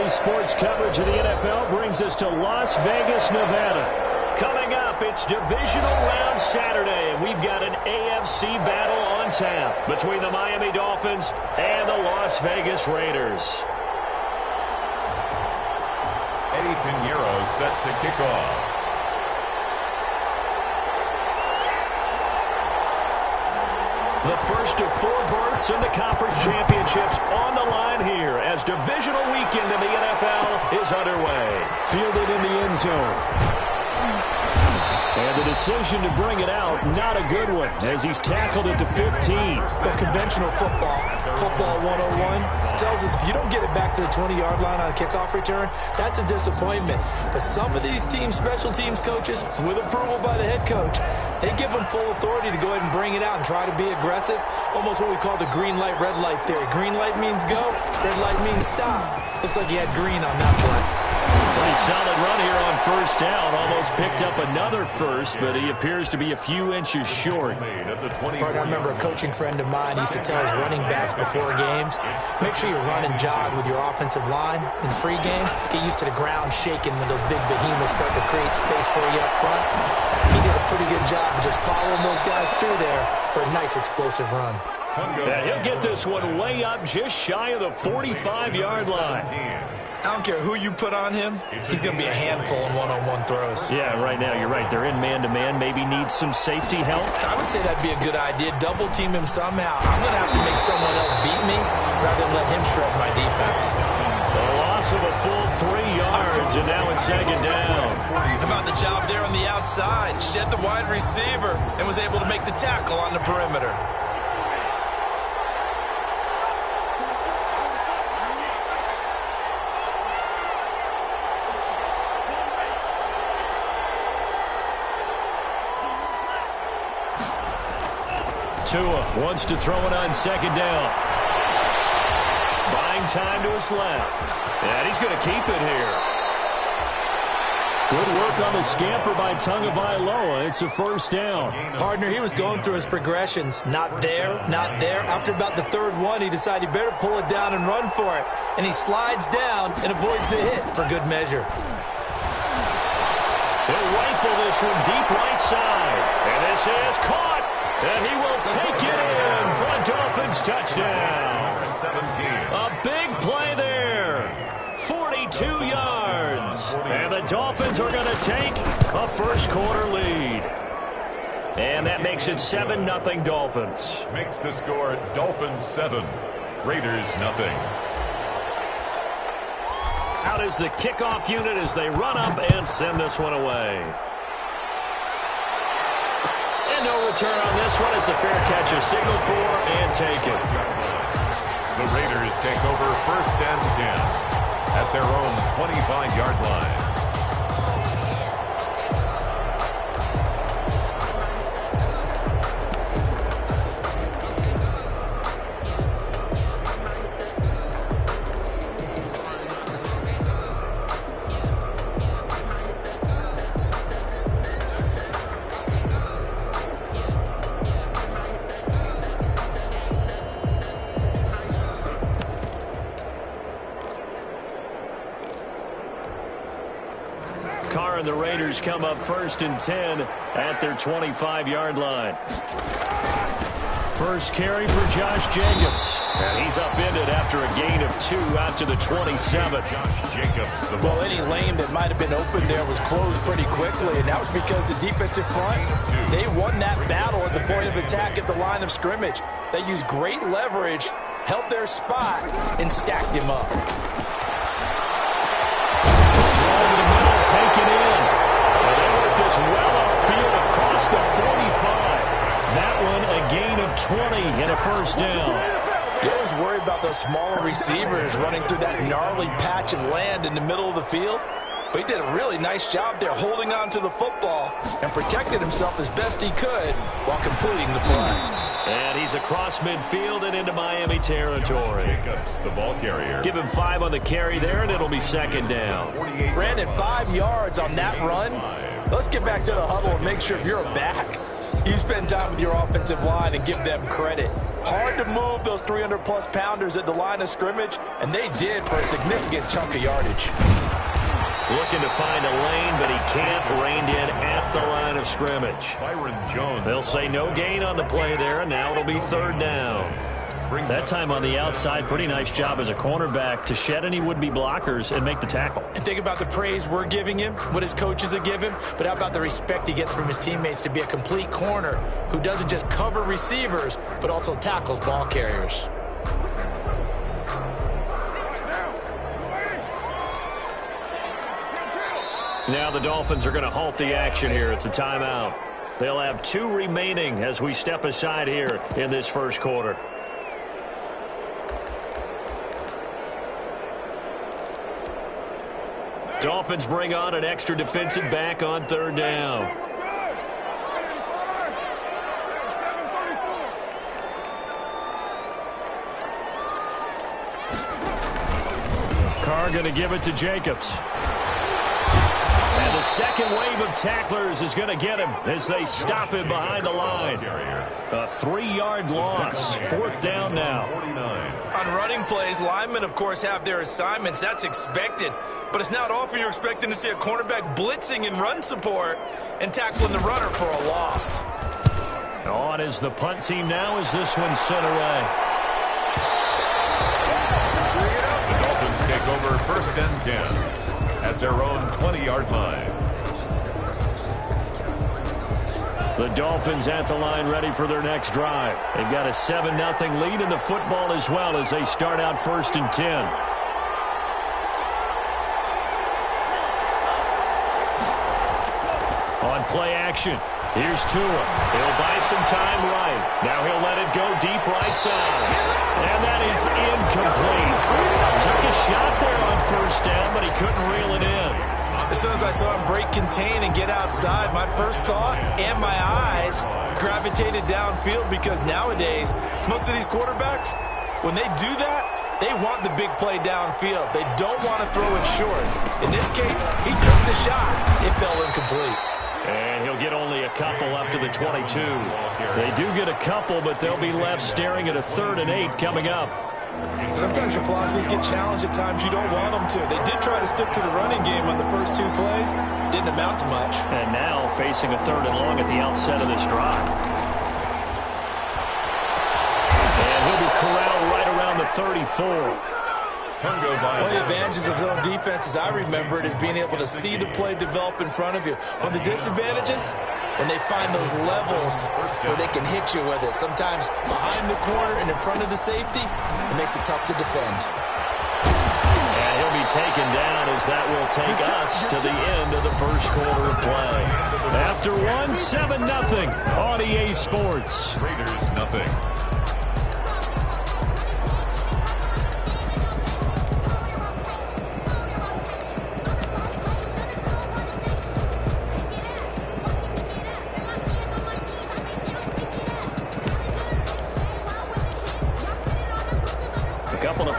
sports coverage of the NFL brings us to Las Vegas, Nevada. Coming up, it's divisional round Saturday, and we've got an AFC battle on tap between the Miami Dolphins and the Las Vegas Raiders. Eddie Pinheiro set to kick off. The first of 4 berths in the conference championships on the line here as divisional weekend in the NFL is underway. Fielded in the end zone. And the decision to bring it out, not a good one, as he's tackled it to 15. Well, conventional football 101, tells us if you don't get it back to the 20-yard line on a kickoff return, that's a disappointment. But some of these teams, special teams coaches, with approval by the head coach, they give them full authority to go ahead and bring it out and try to be aggressive. Almost what we call the green light, red light theory. Green light means go, red light means stop. Looks like he had green on that play. Pretty solid run here on first down. Almost picked up another first, but he appears to be a few inches short. I remember a coaching friend of mine used to tell his running backs before games, make sure you run and jog with your offensive line in pregame. Get used to the ground shaking when those big behemoths start to create space for you up front. He did a pretty good job of just following those guys through there for a nice explosive run. And he'll get this one way up just shy of the 45-yard line. I don't care who you put on him, he's going to be a handful in one-on-one throws. Yeah, right now, you're right. They're in man-to-man. Maybe needs some safety help. I would say that'd be a good idea. Double-team him somehow. I'm going to have to make someone else beat me rather than let him shred my defense. A loss of a full 3 yards, and now it's second down. How about the job there on the outside? Shed the wide receiver and was able to make the tackle on the perimeter. Tua wants to throw it on second down. Buying time to his left. And he's going to keep it here. Good work on the scamper by Tagovailoa. It's a first down. Partner, he was going through his progressions. Not there, not there. After about the third one, he decided he better pull it down and run for it. And he slides down and avoids the hit for good measure. He'll rifle this one deep right side. And this is caught. And he will take it in for a Dolphins touchdown. 17. A big play there. 42 yards. And the Dolphins are going to take a first quarter lead. And that makes it 7-0 Dolphins. Makes the score Dolphins 7, Raiders 0. Out is the kickoff unit as they run up and send this one away. No return on this one. It's a fair catch, a signal for and taken. The Raiders take over first and 10 at their own 25-yard line. And the Raiders come up first and 10 at their 25-yard line. First carry for Josh Jacobs. And he's upended after a gain of 2 out to the 27. Josh Jacobs. Well, any lane that might have been open there was closed pretty quickly, and that was because the defensive front, they won that battle at the point of attack at the line of scrimmage. They used great leverage, held their spot, and stacked him up. Taken in. And they work this well upfield across the 45. That one a gain of 20 and a first down. You always worry about those smaller receivers running through that gnarly patch of land in the middle of the field. But he did a really nice job there holding on to the football and protected himself as best he could while completing the play. And he's across midfield and into Miami territory. Jacobs, the ball carrier. Give him 5 on the carry there, and it'll be second down. Brandon, 5 yards on that run. Let's get back to the huddle and make sure if you're a back, You spend time with your offensive line and give them credit. Hard to move those 300-plus pounders at the line of scrimmage, and they did for a significant chunk of yardage. Looking to find a lane, but he can't. Reined in at the line of scrimmage. Byron Jones. They'll say no gain on the play there, and now it'll be third down. That time on the outside, pretty nice job as a cornerback to shed any would-be blockers and make the tackle. And think about the praise we're giving him, what his coaches are giving, but how about the respect he gets from his teammates to be a complete corner who doesn't just cover receivers, but also tackles ball carriers. Now the Dolphins are going to halt the action here. It's a timeout. They'll have 2 remaining as we step aside here in this first quarter. Dolphins bring on an extra defensive back on third down. Carr going to give it to Jacobs. And the second wave of tacklers is going to get him as they stop him behind the line. A 3-yard loss. Fourth down now. On running plays, linemen, of course, have their assignments. That's expected. But it's not often you're expecting to see a cornerback blitzing in run support and tackling the runner for a loss. On is the punt team now as this one's sent away. The Dolphins take over first and 10 at their own 20-yard line. The Dolphins at the line ready for their next drive. They've got a 7-0 lead in the football as well as they start out first and 10. On play action, here's Tua. He'll buy some time right. Now he'll let it go deep right side. And that is incomplete. Took a shot there on first down, but he couldn't reel it in. As soon as I saw him break contain and get outside, my first thought and my eyes gravitated downfield because nowadays, most of these quarterbacks, when they do that, they want the big play downfield. They don't want to throw it short. In this case, he took the shot. It fell incomplete. And he'll get only a couple up to the 22. They do get a couple, but they'll be left staring at a 3rd and 8 coming up. Sometimes your philosophies get challenged at times you don't want them to. They did try to stick to the running game on the first 2 plays. Didn't amount to much. And now facing a 3rd and long at the outset of this drive. And he'll be corralled right around the 34. One of the advantages of zone defense, as I remember it, is being able to see the play develop in front of you. One of the disadvantages, when they find those levels where they can hit you with it. Sometimes behind the corner and in front of the safety, it makes it tough to defend. And he'll be taken down as that will take us to the end of the first quarter of play. After one, 7-0 on EA Sports. Raiders nothing.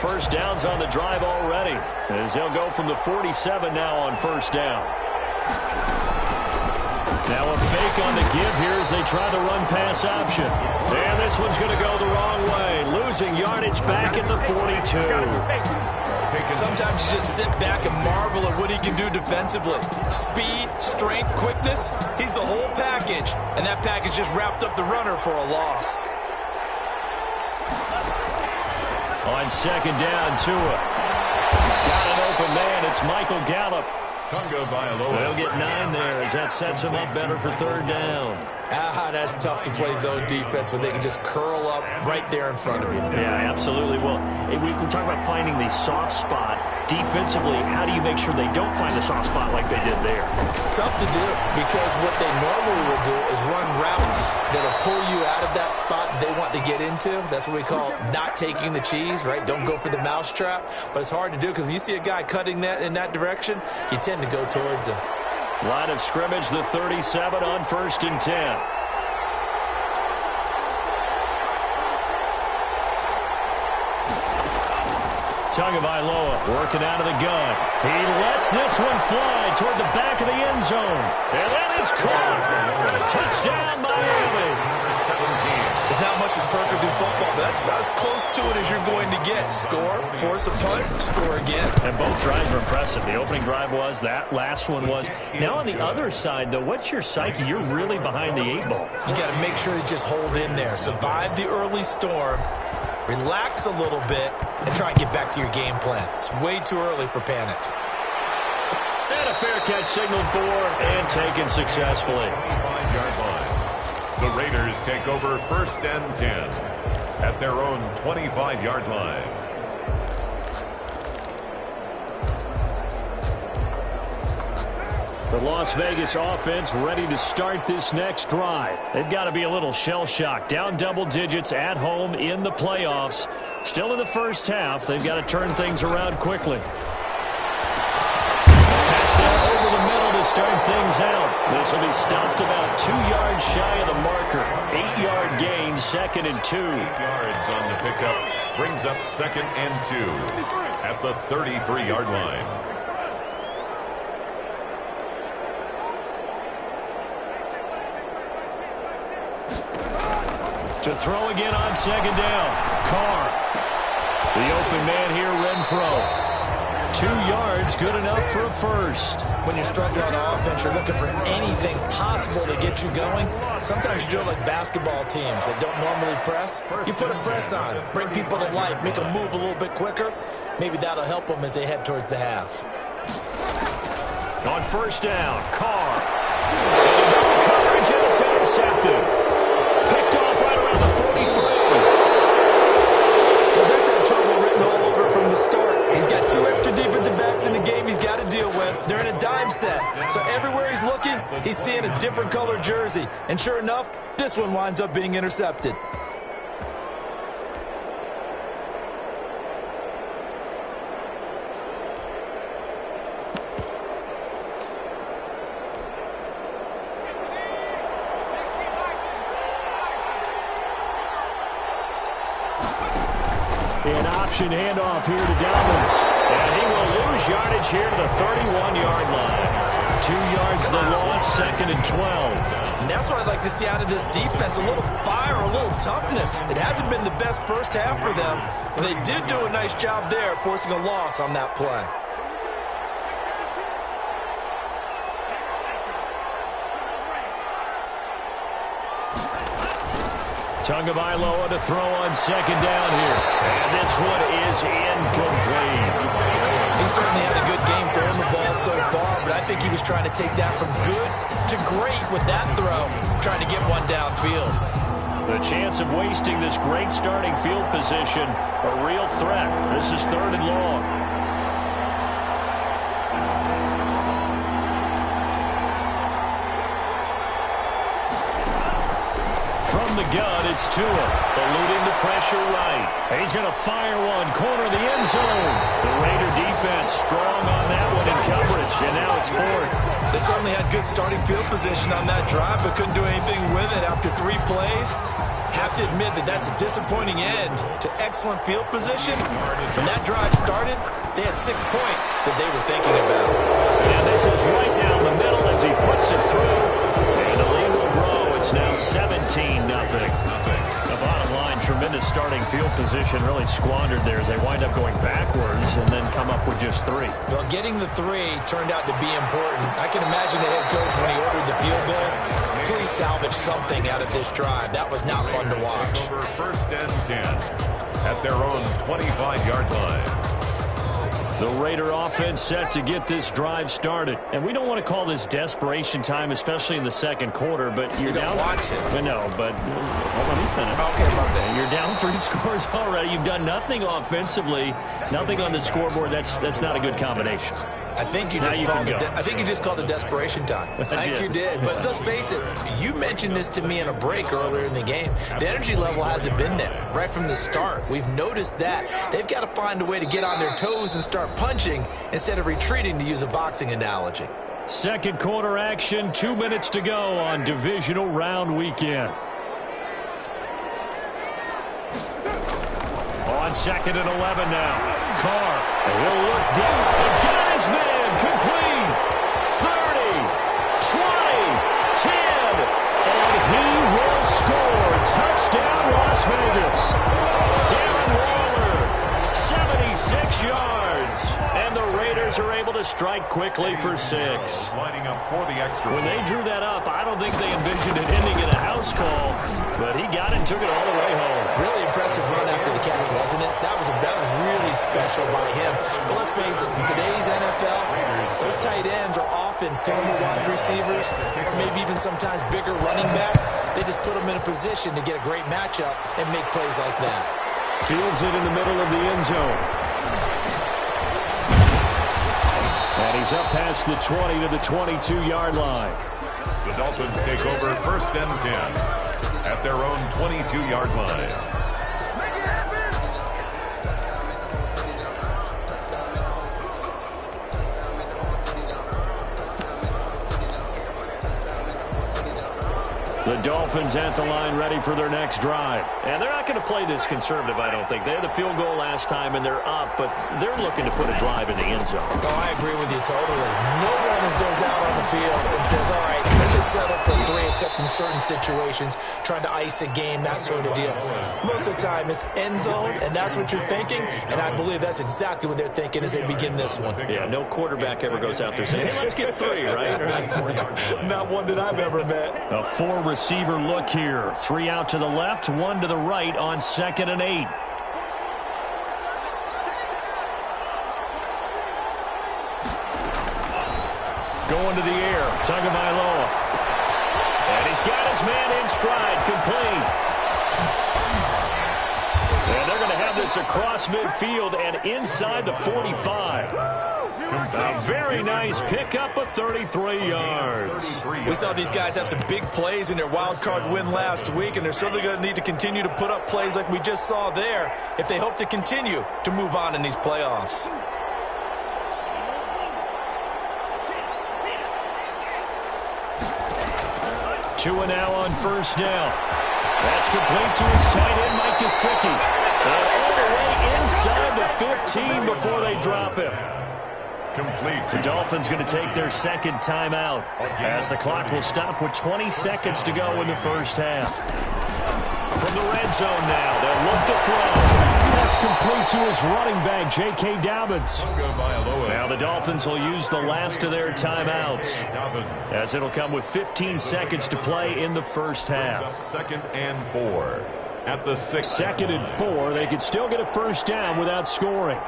First downs on the drive already as they'll go from the 47 now on first down. Now a fake on the give here as they try the run pass option. And this one's going to go the wrong way, losing yardage back at the 42. Sometimes you just sit back and marvel at what he can do defensively. Speed, strength, quickness, he's the whole package. And that package just wrapped up the runner for a loss. On second down, Tua. Got an open man. It's Michael Gallup. They'll get 9 there as that sets him up better for third down. That's tough to play zone defense when they can just curl up right there in front of you. Yeah, absolutely. Well, we talk about finding the soft spot. Defensively, how do you make sure they don't find the soft spot like they did there? Tough to do because what they normally will do is run routes that'll pull you out of that spot they want to get into. That's what we call not taking the cheese, right? Don't go for the mousetrap. But it's hard to do because when you see a guy cutting that in that direction, you tend to go towards him. Line of scrimmage, the 37 on first and 10. Tagovailoa working out of the gun. He lets this one fly toward the back of the end zone. And that is caught. Touchdown, Miami. There's not much that's perfect in football, but that's about as close to it as you're going to get. Score, force a punt, score again. And both drives were impressive. The opening drive was, that last one was. Now on the other side, though, what's your psyche? You're really behind the 8-ball. You got to make sure you just hold in there. Survive the early storm, relax a little bit, and try and get back to your game plan. It's way too early for panic. And a fair catch signaled for and taken successfully. 25-yard line. The Raiders take over 1st and 10 at their own 25-yard line. The Las Vegas offense ready to start this next drive. They've got to be a little shell-shocked. Down double digits at home in the playoffs. Still in the first half. They've got to turn things around quickly. Pass there over the middle to start things out. This will be stopped about 2 yards shy of the marker. 8-yard gain, 2nd and 2. 8 yards on the pickup brings up 2nd and 2 at the 33-yard line. To throw again on 2nd down. Carr. The open man here, Renfro. 2 yards, good enough for a first. When you're struggling on offense, you're looking for anything possible to get you going. Sometimes you do it like basketball teams that don't normally press. You put a press on, bring people to life, make them move a little bit quicker. Maybe that'll help them as they head towards the half. On 1st down, Carr. Coverage and it's intercepted. Picked off right around the 43. Well, there's that trouble written all over from the start. He's got 2 extra defensive backs in the game he's got to deal with. They're in a dime set. So everywhere he's looking, he's seeing a different colored jersey. And sure enough, this one winds up being intercepted. An option handoff here to Dallas. And he will lose yardage here to the 31-yard line. 2 yards the loss, 2nd and 12. And that's what I'd like to see out of this defense. A little fire, a little toughness. It hasn't been the best first half for them, but they did do a nice job there forcing a loss on that play. Tagovailoa to throw on 2nd down here. And this one is incomplete. He certainly had a good game throwing the ball so far, but I think he was trying to take that from good to great with that throw, trying to get one downfield. The chance of wasting this great starting field position, a real threat. This is 3rd and long. From the gun, it's Tua, eluding the pressure right. He's going to fire one, corner of the end zone. The Raider defense strong on that one in coverage, and now it's 4th. They certainly had good starting field position on that drive, but couldn't do anything with it after 3 plays. Have to admit that that's a disappointing end to excellent field position. When that drive started, they had 6 points that they were thinking about. And this is right down the middle as he puts it through. And the lead will grow. It's now 17-0. The bottom line, tremendous starting field position, really squandered there as they wind up going backwards and then come up with just 3. Well, getting the 3 turned out to be important. I can imagine the head coach when he ordered the field goal. Please salvage something out of this drive. That was not fun to watch. Over 1st and 10 at their own 25-yard line. The Raider offense set to get this drive started. And we don't want to call this desperation time, especially in the 2nd quarter, but you're down. Watch it. No, but let me finish. Okay, my bad. You're down 3 scores already. You've done nothing offensively, nothing on the scoreboard. That's not a good combination. I think you just called it desperation time. I think you did. But let's face it, you mentioned this to me in a break earlier in the game. The energy level hasn't been there right from the start. We've noticed that. They've got to find a way to get on their toes and start punching instead of retreating, to use a boxing analogy. 2nd quarter action, 2 minutes to go on divisional round weekend. On on 2nd and 11 now. Carr, he'll look deep. And got his man complete. 30, 20, 10, and he will score. Touchdown, Las Vegas. Darren Waller, 76 yards. And the Raiders are able to strike quickly for 6. Lining up for the extra. When they drew that up, I don't think they envisioned it ending in a house call, but he got it and took it all the way home. Really impressive run after the catch, wasn't it? That was really special by him. But let's face it, in today's NFL, those tight ends are often former wide receivers or maybe even sometimes bigger running backs. They just put them in a position to get a great matchup and make plays like that. Fields it in the middle of the end zone. And he's up past the 20 to the 22-yard line. The Dolphins take over 1st and 10 at their own 22-yard line. The Dolphins at the line ready for their next drive. And they're not going to play this conservative, I don't think. They had the field goal last time, and they're up, but they're looking to put a drive in the end zone. Oh, I agree with you totally. No one goes out on the field and says, all right, let's just settle for 3, except in certain situations, trying to ice a game, that sort of deal. Most of the time, it's end zone, and that's what you're thinking, and I believe that's exactly what they're thinking as they begin this one. Yeah, no quarterback ever goes out there saying, hey, let's get 3, right? Not one that I've ever met. A 4-receiver look here. 3 out to the left, 1 to the right on 2nd and 8. Going to the air, Tagovailoa. And he's got his man in stride, complete. And they're going to have this across midfield and inside the 45. A very nice pickup of 33 yards. We saw these guys have some big plays in their wild card win last week, and they're certainly going to need to continue to put up plays like we just saw there if they hope to continue to move on in these playoffs. Tua now on 1st down. That's complete to his tight end, Mike Gesicki. And all the way inside the 15 before they drop him. Complete. The Dolphins going to take their 2nd timeout as the clock will stop with 20 seconds to go in the first half. From the red zone now, they'll look to throw. That's complete to his running back, J.K. Dobbins. Now the Dolphins will use the last of their timeouts, as it'll come with 15 seconds to play in the first half. 2nd and 4 at the 6. 2nd and 4, they could still get a first down without scoring.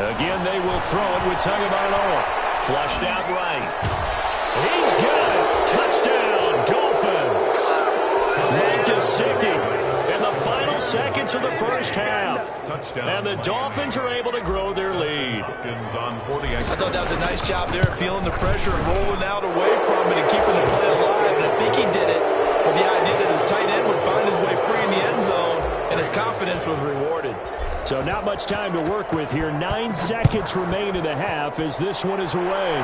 Again, they will throw it with Tagovailoa. Flushed out right. He's got it. Touchdown, Dolphins. Mike Gesicki in the final seconds of the first half. Touchdown. And the Dolphins are able to grow their lead. I thought that was a nice job there, feeling the pressure and rolling out away from it and keeping the play alive. And I think he did it with the idea that his tight end would find his way free in the end zone, and his confidence was rewarded. So not much time to work with here. 9 seconds remain in the half as this one is away.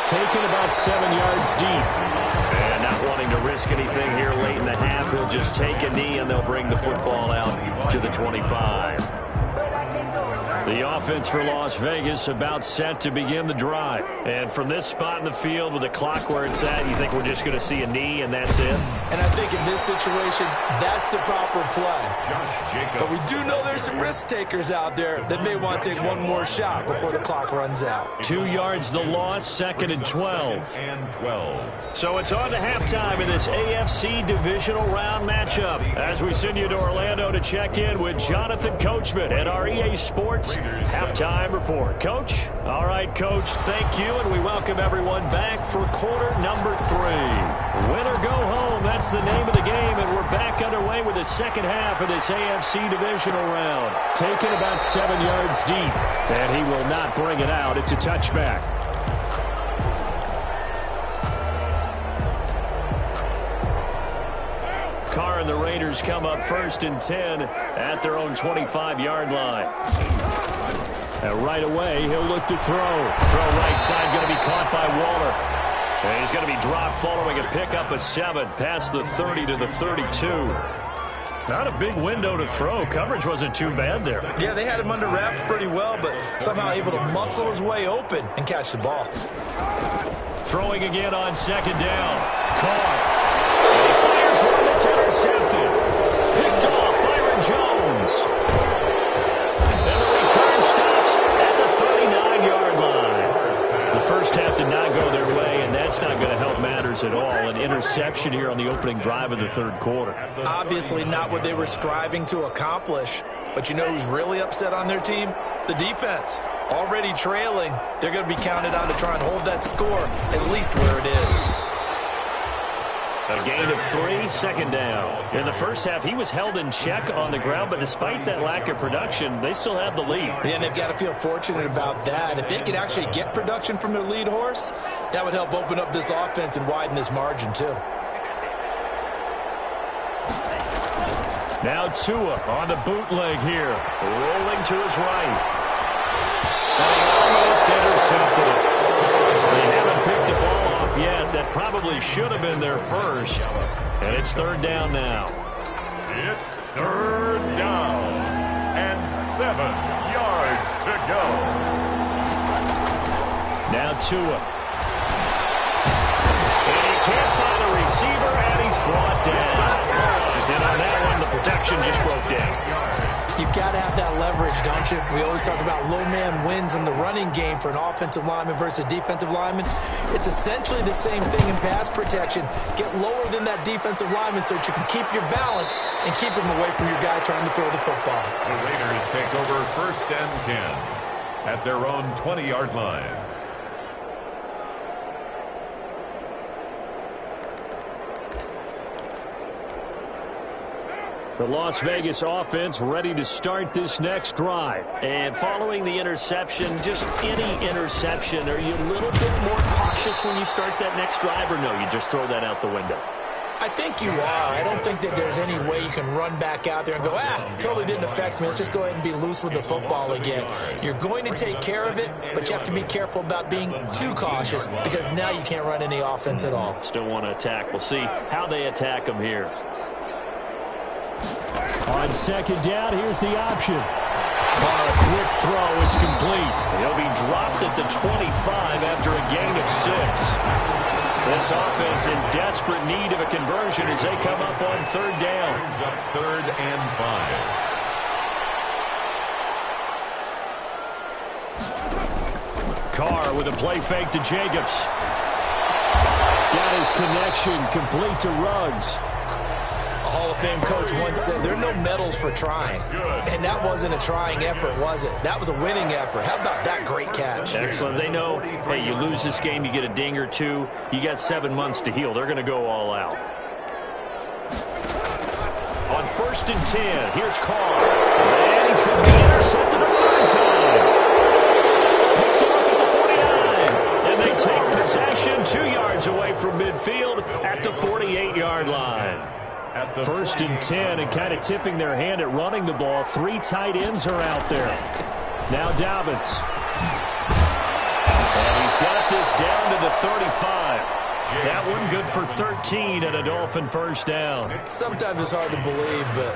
Taken about 7 yards deep. And not wanting to risk anything here late in the half, he'll just take a knee and they'll bring the football out to the 25. The offense for Las Vegas about set to begin the drive. And from this spot in the field with the clock where it's at, you think we're just going to see a knee and that's it? And I think in this situation, that's the proper play. But we do know there's some risk takers out there that may want to take one more shot before the clock runs out. 2 yards the loss, 2nd and 12. So it's on to halftime in this AFC divisional round matchup as we send you to Orlando to check in with Jonathan Coachman at our EA Sports Halftime Report. Coach? All right, Coach, thank you, and we welcome everyone back for quarter number 3. Win or go home, that's the name of the game, and we're back underway with the second half of this AFC divisional round. Taken about 7 yards deep, and he will not bring it out. It's a touchback. Carr and the Raiders come up 1st and 10 at their own 25-yard line. And right away, he'll look to throw. Throw right side, going to be caught by Waller. And he's going to be dropped following a pickup of 7 past the 30 to the 32. Not a big window to throw. Coverage wasn't too bad there. Yeah, they had him under wraps pretty well, but somehow able to muscle his way open and catch the ball. Throwing again on second down. Caught. And he fires one that's intercepted. Picked off Byron Jones. And the return stops at the 39-yard line. The first half did not go their way, and that's not going to help matters at all. An interception here on the opening drive of the third quarter. Obviously not what they were striving to accomplish. But you know who's really upset on their team? The defense. Already trailing, they're going to be counted on to try and hold that score at least where it is. A gain of 3, second down. In the first half, he was held in check on the ground, but despite that lack of production, they still have the lead. Yeah, and they've got to feel fortunate about that. If they could actually get production from their lead horse, that would help open up this offense and widen this margin too. Now Tua on the bootleg here, rolling to his right. And he almost intercepted it. They haven't picked the ball off yet. That probably should have been their first. And it's third down now. It's third down and 7 yards to go. Now Tua. And he can't find a receiver, and he's brought down. And on that one, the protection just broke down. You've got to have that leverage, don't you? We always talk about low man wins in the running game for an offensive lineman versus a defensive lineman. It's essentially the same thing in pass protection. Get lower than that defensive lineman so that you can keep your balance and keep him away from your guy trying to throw the football. The Raiders take over first and 10 at their own 20-yard line. The Las Vegas offense ready to start this next drive. And following the interception, just any interception, are you a little bit more cautious when you start that next drive, or no, you just throw that out the window? I think you are. I don't think that there's any way you can run back out there and go, totally didn't affect me. Let's just go ahead and be loose with the football again. You're going to take care of it, but you have to be careful about being too cautious because now you can't run any offense at all. Still want to attack. We'll see how they attack them here. On second down, here's the option. Carr, a quick throw, it's complete. He'll be dropped at the 25 after a gain of 6. This offense in desperate need of a conversion as they come up on third down. Brings up third and 5. Carr with a play fake to Jacobs. Got his connection complete to Ruggs. Hall of Fame coach once said there are no medals for trying. And that wasn't a trying effort, was it? That was a winning effort. How about that great catch? Excellent. They know, hey, you lose this game, you get a ding or two, you got 7 months to heal. They're going to go all out. On first and 10, here's Carr. And he's going to be intercepted a third time. Picked off at the 49. And they take possession 2 yards away from midfield at the 48-yard line. First and 10, and kind of tipping their hand at running the ball. 3 tight ends are out there. Now Dobbins. And he's got this down to the 35. That one good for 13 and a Dolphin first down. Sometimes it's hard to believe, but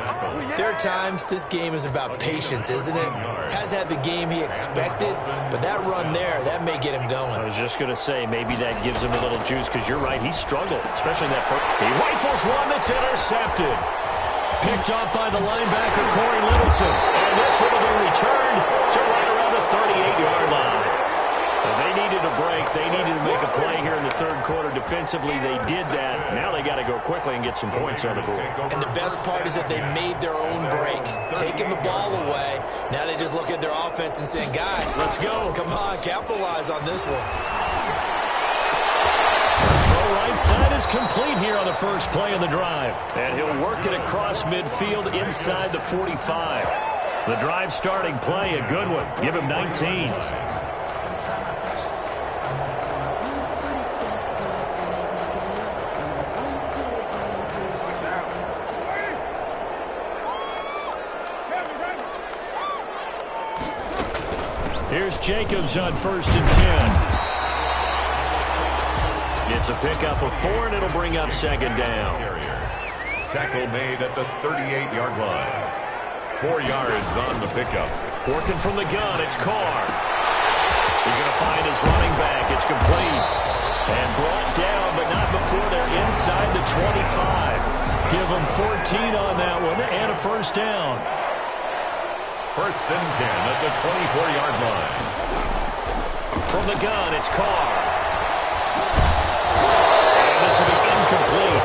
there are times this game is about patience, isn't it? Has had the game he expected, but that run there, that may get him going. I was just going to say, maybe that gives him a little juice, because you're right, he struggled, especially in that first. He rifles one that's intercepted. Picked up by the linebacker, Corey Littleton. And this one will be returned to right around the 38-yard line. They needed a break. They needed to make a play here in the third quarter. Defensively, they did that. Now they got to go quickly and get some points on the board. And the best part is that they made their own break, taking the ball away. Now they just look at their offense and saying, guys, let's go. Come on, capitalize on this one. Throw right side is complete here on the first play of the drive. And he'll work it across midfield inside the 45. The drive starting play, a good one. Give him 19. Here's Jacobs on first and 10. It's a pickup of 4, and it'll bring up second down. Tackle made at the 38-yard line. 4 yards on the pickup. Working from the gun, it's Carr. He's going to find his running back. It's complete. And brought down, but not before they're inside the 25. Give them 14 on that one and a first down. First and 10 at the 24-yard line. From the gun, it's Carr. And this will be incomplete.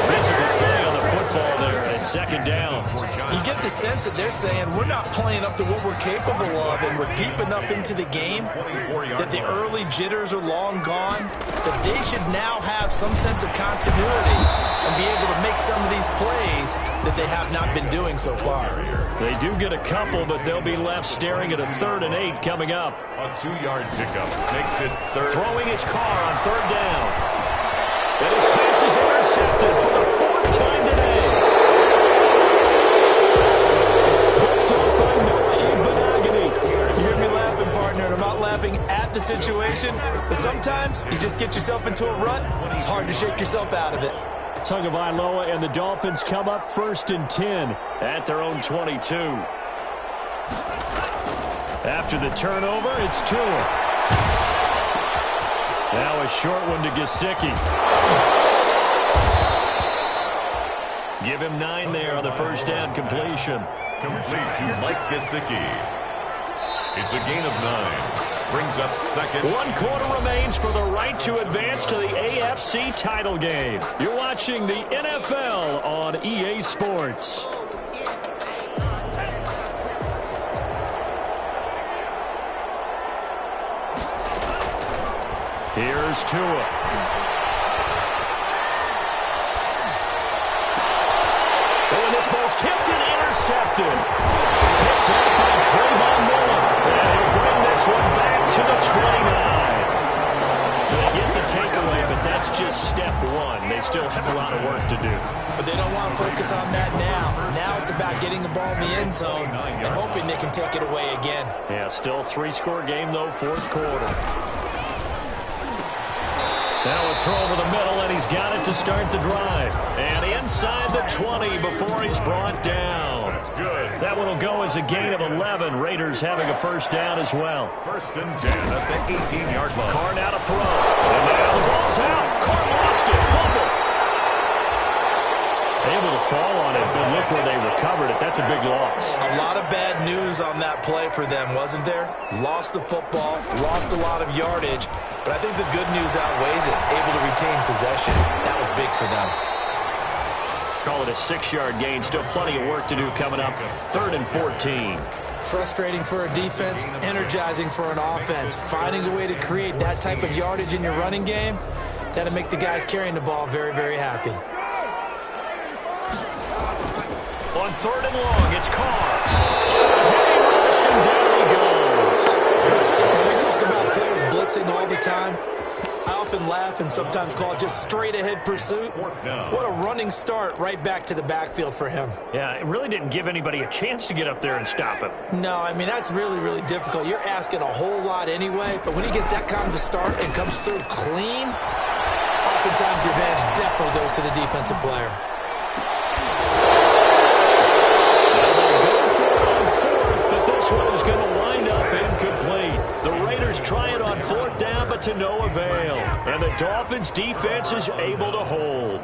Physical play on the football there, and it's second down. You get the sense that they're saying we're not playing up to what we're capable of, and we're deep enough into the game that the early jitters are long gone, that they should now have some sense of continuity and be able to make some of these plays that they have not been doing so far. They do get a couple, but they'll be left staring at a 3rd and 8 coming up. A 2-yard pickup makes it third. Throwing his Carr on 3rd down. And his pass is intercepted for the 4th time today. Picked up by Noah Igbinoghene. You hear me laughing, partner, and I'm not laughing at the situation, but sometimes you just get yourself into a rut. It's hard to shake yourself out of it. Tagovailoa and the Dolphins come up 1st and 10 at their own 22. After the turnover, it's Tua. Now a short one to Gesicki. Give him 9 there on the first down completion. Complete to Mike Gesicki. It's a gain of 9. Brings up second. 1 quarter remains for the right to advance to the AFC title game. You're watching the NFL on EA Sports. Here's Tua. Oh, and this ball's tipped and intercepted. Picked up by Trayvon Mullen. And he'll bring this one back to the 29. So they get the takeaway, but that's just step 1. They still have a lot of work to do. But they don't want to focus on that now. Now it's about getting the ball in the end zone and hoping they can take it away again. Yeah, still 3-score game, though, 4th quarter. Now a throw over the middle, and he's got it to start the drive. And inside the 20 before he's brought down. That's good. That one will go as a gain of 11. Raiders having a first down as well. First and 10 at the 18-yard line. Carr now to throw. And now the ball's out. Carr lost it. Fumble. Able to fall on it, but look where they recovered it. That's a big loss. A lot of bad news on that play for them, wasn't there? Lost the football, lost a lot of yardage, but I think the good news outweighs it. Able to retain possession. That was big for them. Call it a 6-yard gain. Still plenty of work to do coming up. 3rd and 14. Frustrating for a defense, energizing for an offense. Finding a way to create that type of yardage in your running game, that'll make the guys carrying the ball very, very happy. On 3rd and long, it's Carr. Heavy rush, and down he goes. And we talk about players blitzing all the time. I often laugh and sometimes call it just straight-ahead pursuit. What a running start right back to the backfield for him. Yeah, it really didn't give anybody a chance to get up there and stop him. No, I mean, that's really, really difficult. You're asking a whole lot anyway, but when he gets that kind of a start and comes through clean, oftentimes the advantage definitely goes to the defensive player. This one is going to wind up incomplete. The Raiders try it on 4th down, but to no avail. And the Dolphins' defense is able to hold.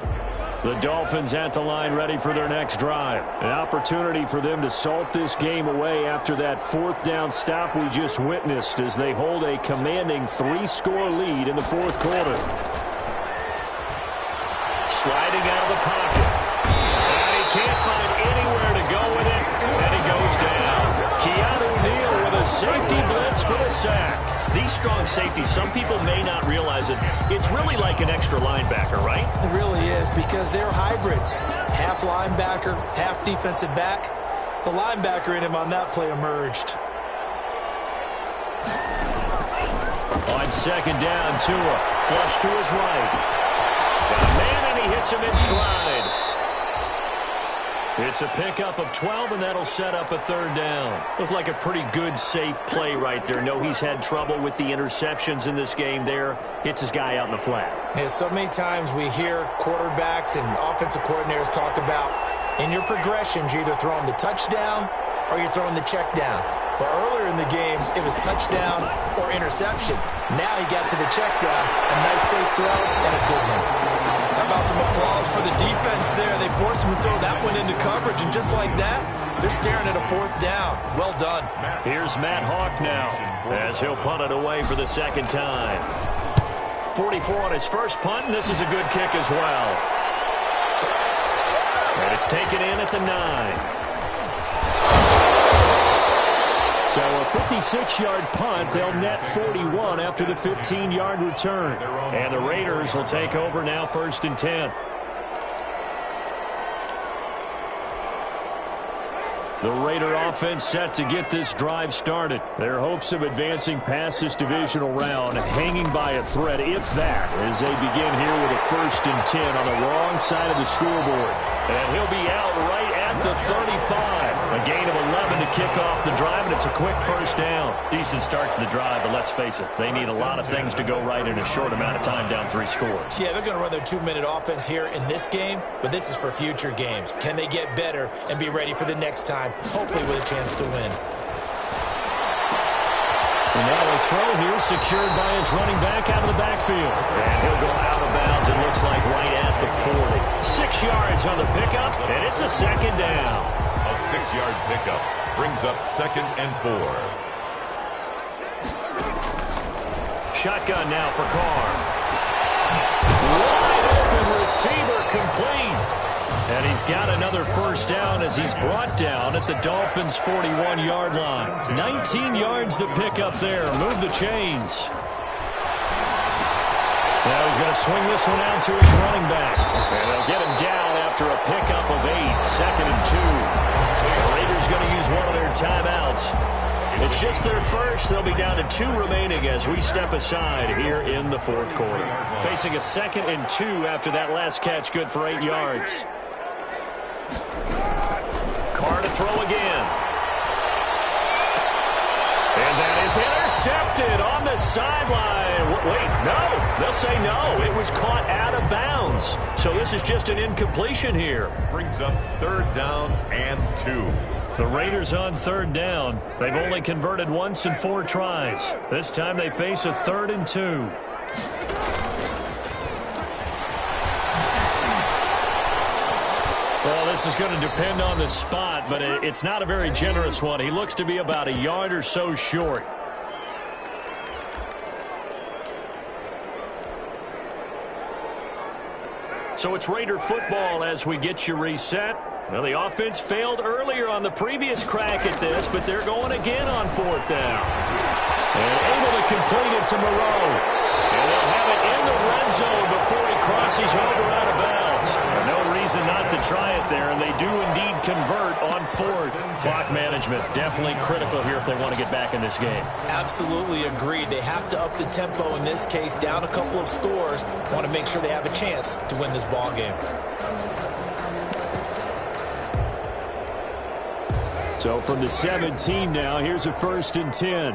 The Dolphins at the line ready for their next drive. An opportunity for them to salt this game away after that 4th down stop we just witnessed as they hold a commanding 3-score lead in the 4th quarter. Sliding out of the pocket. And he can't find anywhere to go with it. And he goes down. Keanu Neal with a safety blitz for the sack. These strong safeties, some people may not realize it. It's really like an extra linebacker, right? It really is because they're hybrids. Half linebacker, half defensive back. The linebacker in him on that play emerged. On 2nd down, Tua. Flush to his right. Got a man, and he hits him in stride. It's a pickup of 12, and that'll set up a third down. Looked like a pretty good, safe play right there. No, he's had trouble with the interceptions in this game there. Hits his guy out in the flat. Yeah, so many times we hear quarterbacks and offensive coordinators talk about in your progressions, you're either throwing the touchdown or you're throwing the check down. But earlier in the game, it was touchdown or interception. Now he got to the check down, a nice safe throw and a good one. How about some applause for the defense there? They forced him to throw that one into coverage, and just like that, they're staring at a fourth down. Well done. Here's Matt Hawk now as he'll punt it away for the second time. 44 on his first punt, and this is a good kick as well. And it's taken in at the 9. So a 56-yard punt. They'll net 41 after the 15-yard return. And the Raiders will take over now, 1st and 10. The Raider offense set to get this drive started. Their hopes of advancing past this divisional round hanging by a thread, if that, as they begin here with a 1st and 10 on the wrong side of the scoreboard. And he'll be out right at the 35. A gain of 11 to kick off the drive, and it's a quick first down. Decent start to the drive, but let's face it, they need a lot of things to go right in a short amount of time, down 3 scores. Yeah, they're going to run their 2-minute offense here in this game, but this is for future games. Can they get better and be ready for the next time, hopefully with a chance to win? And now a throw here secured by his running back out of the backfield. And he'll go out of bounds, it looks like, right at the 40. 6 yards on the pickup, and it's a second down. A 6-yard pickup brings up 2nd and 4. Shotgun now for Carr. Wide open receiver complete. And he's got another first down as he's brought down at the Dolphins' 41-yard line. 19 yards to pick up there. Move the chains. Now he's going to swing this one out to his running back. And they'll get him down after a pickup of 8. 2nd and 2. The Raiders going to use one of their timeouts. It's just their first. They'll be down to 2 remaining as we step aside here in the 4th quarter. Facing a 2nd and 2 after that last catch, good for 8 yards. Carr to throw again. And that is intercepted on the sideline. Wait, no. They'll say no. It was caught out of bounds. So this is just an incompletion here. Brings up 3rd down and 2. The Raiders on 3rd down. They've only converted once in 4 tries. This time they face a 3rd and 2. Well, this is going to depend on the spot, but it's not a very generous one. He looks to be about a yard or so short. So it's Raider football as we get you reset. Well, the offense failed earlier on the previous crack at this, but they're going again on 4th down. And able to complete it to Moreau. And they'll have it in the red zone before he crosses over out of bounds. No reason not to try it there, and they do indeed convert on 4th. Clock management definitely critical here if they want to get back in this game. Absolutely agreed. They have to up the tempo in this case, down a couple of scores. Want to make sure they have a chance to win this ball game. So from the 17 now, here's a 1st and 10.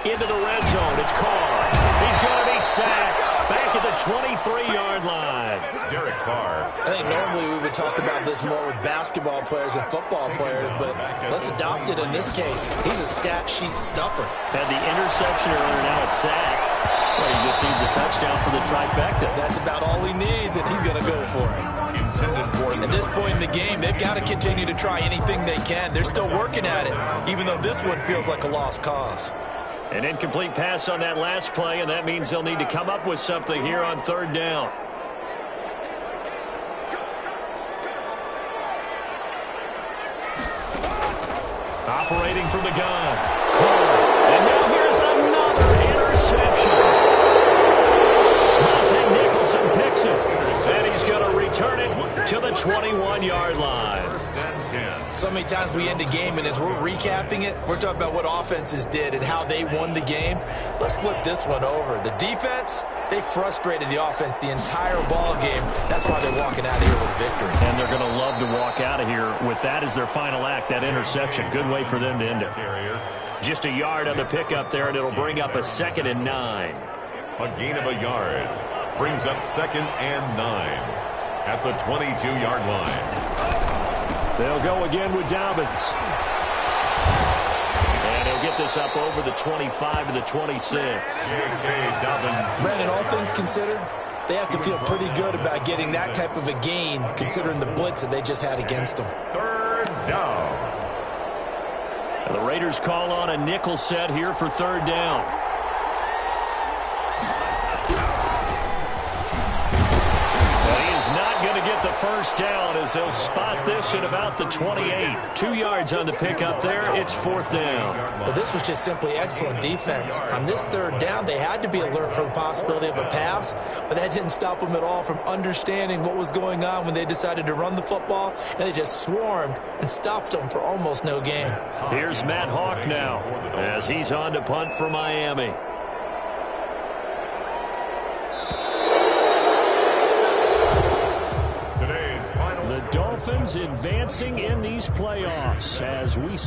Into the red zone, it's Carr. He's going to be sacked back at the 23-yard line. Derek Carr. I think normally we would talk about this more with basketball players and football players, but let's adopt it in this case. He's a stat sheet stuffer. Had the interception earlier, now a sack. Well, he just needs a touchdown for the trifecta. That's about all he needs, and he's going to go for it. At this point in the game, they've got to continue to try anything they can. They're still working at it, even though this one feels like a lost cause. An incomplete pass on that last play, and that means they'll need to come up with something here on 3rd down. Operating from the gun. And now here's another interception. Monte Nicholson picks it. And he's going to return it to the 21-yard line. First and 10. So many times we end a game, and as we're recapping it, we're talking about what offenses did and how they won the game. Let's flip this one over. The defense, they frustrated the offense the entire ball game. That's why they're walking out of here with a victory. And they're going to love to walk out of here with that as their final act, that interception. Good way for them to end it. Just a yard on the pickup there, and it'll bring up a 2nd and 9. A gain of a yard brings up 2nd and 9 at the 22-yard line. They'll go again with Dobbins. And he'll get this up over the 25 to the 26. J.K. Dobbins. Brandon, all things considered, they have to feel pretty good about getting that type of a gain considering the blitz that they just had against them. 3rd down. And the Raiders call on a nickel set here for 3rd down. Not going to get the first down as they'll spot this at about the 28. 2 yards on the pickup there. It's 4th down. Well, this was just simply excellent defense. On this 3rd down, they had to be alert for the possibility of a pass, but that didn't stop them at all from understanding what was going on when they decided to run the football, and they just swarmed and stuffed them for almost no gain. Here's Matt Hawk now as he's on to punt for Miami. Dolphins advancing in these playoffs as we